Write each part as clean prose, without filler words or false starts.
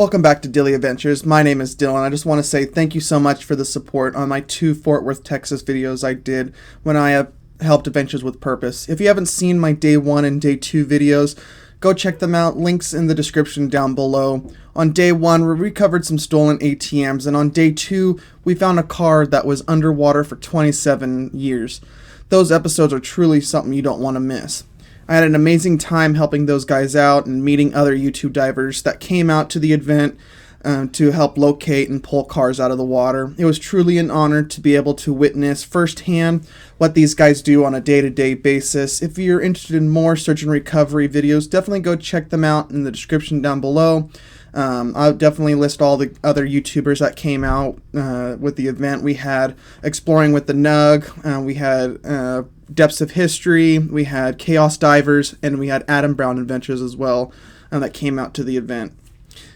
Welcome back to Dilly Adventures. My name is Dylan. I just want to say thank you so much for the support on my 2 Fort Worth, Texas videos I did when I helped Adventures with Purpose. If you haven't seen my Day 1 and Day 2 videos, go check them out. Links in the description down below. On Day 1, we recovered some stolen ATMs, and on Day 2, we found a car that was underwater for 27 years. Those episodes are truly something you don't want to miss. I had an amazing time helping those guys out and meeting other YouTube divers that came out to the event to help locate and pull cars out of the water. It was truly an honor to be able to witness firsthand what these guys do on a day-to-day basis. If you're interested in more search and recovery videos, definitely go check them out in the description down below. I'll definitely list all the other YouTubers that came out with the event. We had Exploring with the Nug, we had Depths of History, we had Chaos Divers, and we had Adam Brown Adventures as well that came out to the event.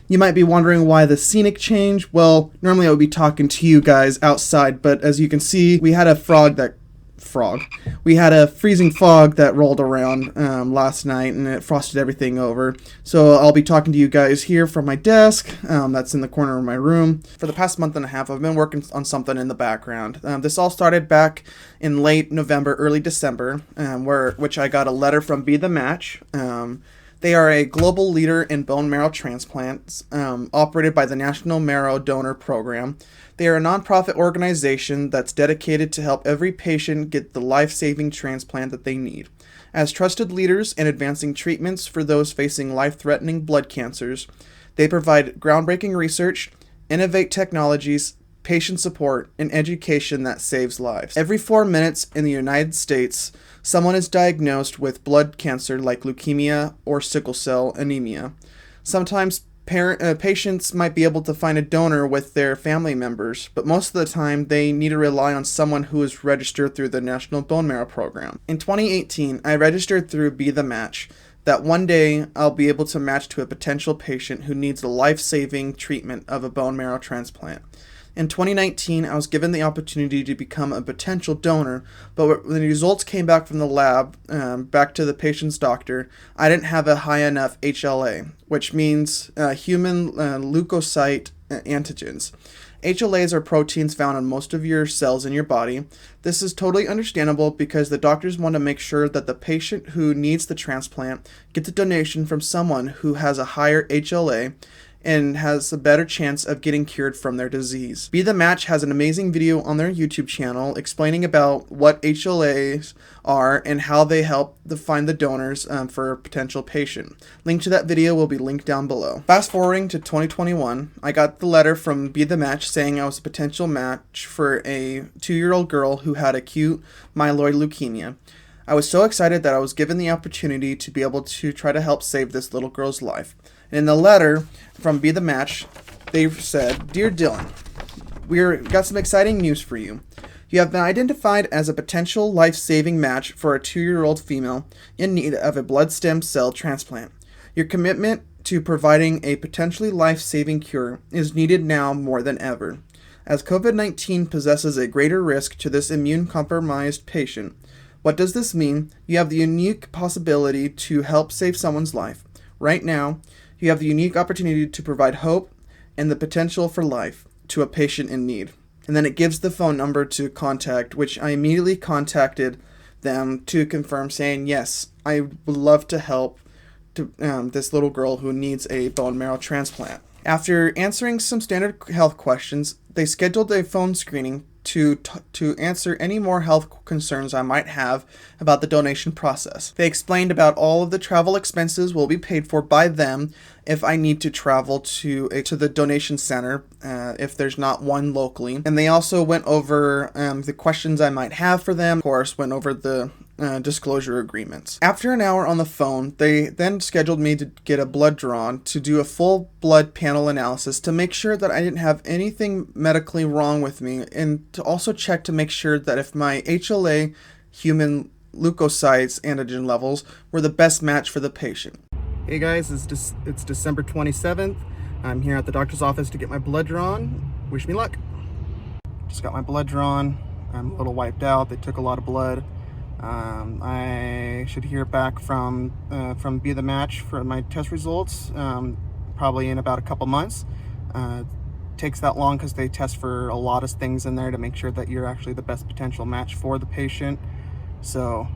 You might be wondering why the scenic change. Well, normally I would be talking to you guys outside, but as you can see, we had a freezing fog that rolled around last night, and it frosted everything over. So I'll be talking to you guys here from my desk that's in the corner of my room. For the past month and a half, I've been working on something in the background. This all started back in late November, early December, which I got a letter from Be The Match. They are a global leader in bone marrow transplants, operated by the National Marrow Donor Program. They are a nonprofit organization that's dedicated to help every patient get the life-saving transplant that they need. As trusted leaders in advancing treatments for those facing life-threatening blood cancers, they provide groundbreaking research, innovate technologies, patient support, and education that saves lives. Every 4 minutes in the United States, someone is diagnosed with blood cancer like leukemia or sickle cell anemia. Sometimes patients might be able to find a donor with their family members, but most of the time they need to rely on someone who is registered through the National Bone Marrow Program. In 2018, I registered through Be The Match that one day I'll be able to match to a potential patient who needs a life-saving treatment of a bone marrow transplant. In 2019, I was given the opportunity to become a potential donor, but when the results came back from the lab, back to the patient's doctor, I didn't have a high enough HLA, which means human leukocyte antigens. HLAs are proteins found on most of your cells in your body. This is totally understandable because the doctors want to make sure that the patient who needs the transplant gets a donation from someone who has a higher HLA and has a better chance of getting cured from their disease. Be The Match has an amazing video on their YouTube channel explaining about what HLAs are and how they help to find the donors for a potential patient. Link to that video will be linked down below. Fast forwarding to 2021, I got the letter from Be The Match saying I was a potential match for a 2-year-old girl who had acute myeloid leukemia. I was so excited that I was given the opportunity to be able to try to help save this little girl's life. In the letter from Be The Match, they said, "Dear Dylan, we've got some exciting news for you. You have been identified as a potential life-saving match for a 2-year-old female in need of a blood stem cell transplant. Your commitment to providing a potentially life-saving cure is needed now more than ever. As COVID-19 possesses a greater risk to this immune-compromised patient, what does this mean? You have the unique possibility to help save someone's life. Right now, you have the unique opportunity to provide hope and the potential for life to a patient in need." And then it gives the phone number to contact, which I immediately contacted them to confirm, saying, yes, I would love to help this little girl who needs a bone marrow transplant. After answering some standard health questions, they scheduled a phone screening to answer any more health concerns I might have about the donation process. They explained about all of the travel expenses will be paid for by them if I need to travel to the donation center if there's not one locally. And they also went over the questions I might have for them. Of course, went over the disclosure agreements. After an hour on the phone, they then scheduled me to get a blood drawn to do a full blood panel analysis to make sure that I didn't have anything medically wrong with me, and to also check to make sure that if my HLA human leukocytes antigen levels were the best match for the patient. Hey guys, it's December 27th. I'm here at the doctor's office to get my blood drawn. Wish me luck. Just got my blood drawn. I'm a little wiped out. They took a lot of blood. I should hear back from Be The Match for my test results probably in about a couple months. Takes that long because they test for a lot of things in there to make sure that you're actually the best potential match for the patient. So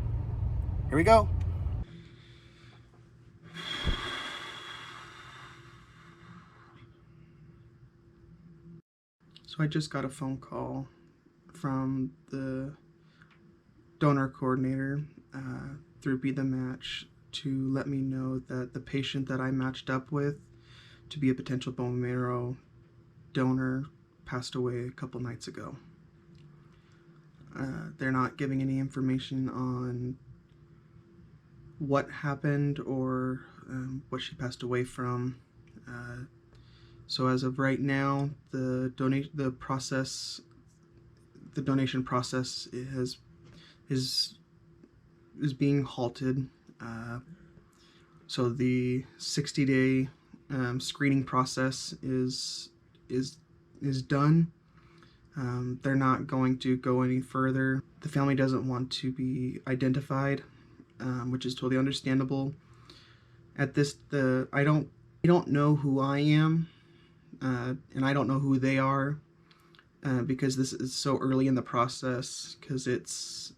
here we go. So I just got a phone call from the donor coordinator through Be the Match to let me know that the patient that I matched up with to be a potential bone marrow donor passed away a couple nights ago. They're not giving any information on what happened or what she passed away from. So as of right now, the donation process is being halted. So the 60-day screening process is done. They're not going to go any further. The family doesn't want to be identified, which is totally understandable. At this, I don't know who I am, and I don't know who they are, because this is so early in the process. Because it's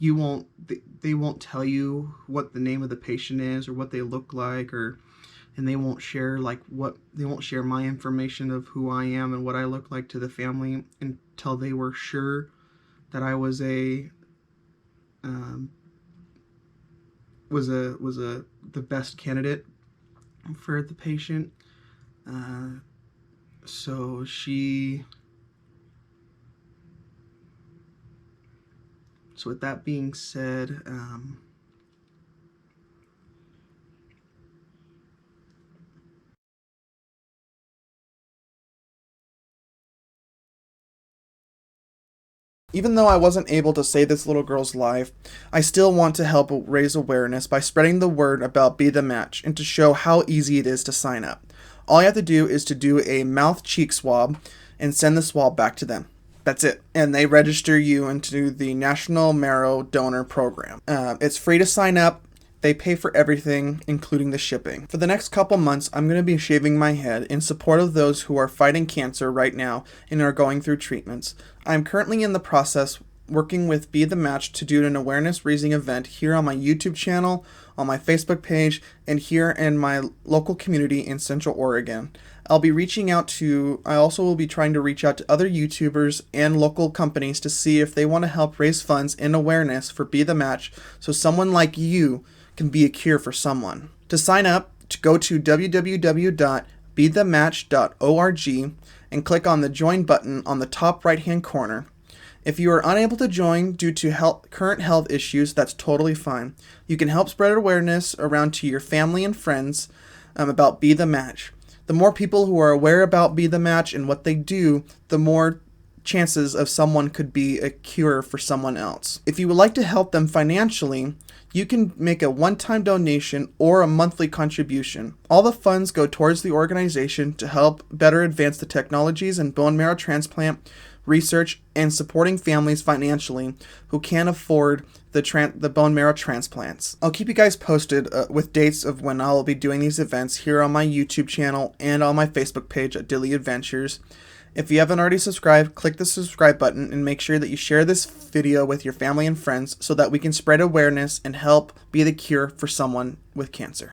they won't tell you what the name of the patient is or what they look like, and they won't share my information of who I am and what I look like to the family until they were sure that I was the best candidate for the patient. So with that being said, even though I wasn't able to save this little girl's life, I still want to help raise awareness by spreading the word about Be the Match and to show how easy it is to sign up. All you have to do is to do a mouth-cheek swab and send the swab back to them. That's it. And they register you into the National Marrow Donor Program. It's free to sign up. They pay for everything, including the shipping. For the next couple months, I'm going to be shaving my head in support of those who are fighting cancer right now and are going through treatments. I'm currently in the process working with Be the Match to do an awareness-raising event here on my YouTube channel, on my Facebook page, and here in my local community in Central Oregon. I also will be trying to reach out to other YouTubers and local companies to see if they want to help raise funds and awareness for Be the Match so someone like you can be a cure for someone. To sign up, go to www.bethematch.org and click on the Join button on the top right-hand corner. If you are unable to join due to current health issues, that's totally fine. You can help spread awareness around to your family and friends about Be the Match. The more people who are aware about Be the Match and what they do, the more chances of someone could be a cure for someone else. If you would like to help them financially, you can make a one-time donation or a monthly contribution. All the funds go towards the organization to help better advance the technologies in bone marrow transplant research and supporting families financially who can't afford the bone marrow transplants. I'll keep you guys posted with dates of when I'll be doing these events here on my YouTube channel and on my Facebook page at Dilly Adventures. If you haven't already subscribed, click the subscribe button and make sure that you share this video with your family and friends so that we can spread awareness and help be the cure for someone with cancer.